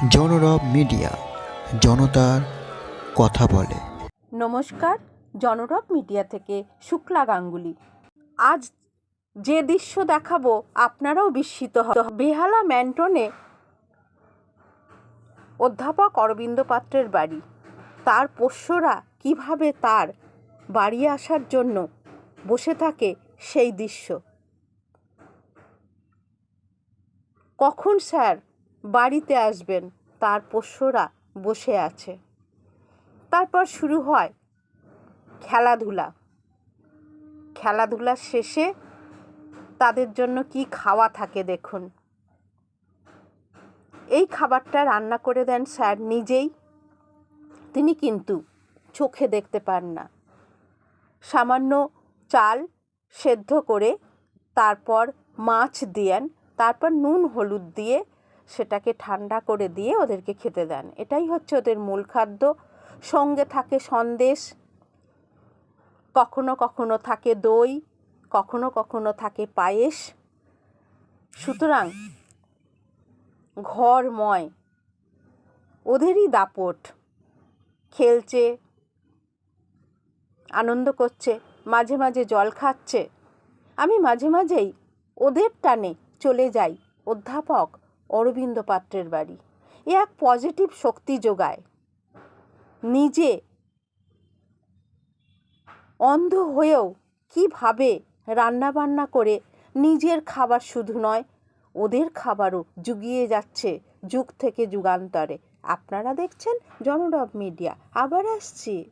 জনরব media, জনতার কথা বলে। নমস্কার, জনরব মিডিয়া থেকে শুক্লা গাঙ্গুলি। আজ যে দৃশ্য দেখাবো আপনারাও বিস্মিত হবেন। বেহালা ম্যান্টনে অধ্যাপক অরবিন্দ পাত্রের বাড়ি। তার পোষ্যরা কিভাবে তার বাড়ি আসার জন্য বসে থাকে সেই দৃশ্য। কখন স্যার বাড়িতে আসবেন, তার পোষ্যরা বসে আছে। তারপর শুরু হয় খেলাধুলার শেষে তাদের জন্য কি খাওয়া থাকে দেখুন। এই খাবারটা রান্না করে দেন স্যার নিজেই। তিনি কিন্তু চোখে দেখতে পান না। সামান্য চাল সেদ্ধ করে তারপর মাছ দেন, তারপর নুন হলুদ দিয়ে সেটাকে ঠান্ডা করে দিয়ে ওদেরকে খেতে দেন। এটাই হচ্ছে ওদের মূল খাদ্য। সঙ্গে থাকে সন্দেশ, কখনো কখনো থাকে দই, কখনো কখনো থাকে পায়েস। সুতরাং ঘরময় ওদেরই দাপট। খেলছে, আনন্দ করছে, মাঝে মাঝে জল খাচ্ছে। আমি মাঝে মাঝেই ওদের টানে চলে যাই অধ্যাপক অরবিন্দ পাত্রের বাড়ি। এ এক পজিটিভ শক্তি যোগায়। নিজে অন্ধ হয়েও কীভাবে রান্নাবান্না করে নিজের খাবার শুধু নয়, ওদের খাবারও জুগিয়ে যাচ্ছে যুগ থেকে যুগান্তরে। আপনারা দেখছেন জনরব মিডিয়া। আবার আসছি।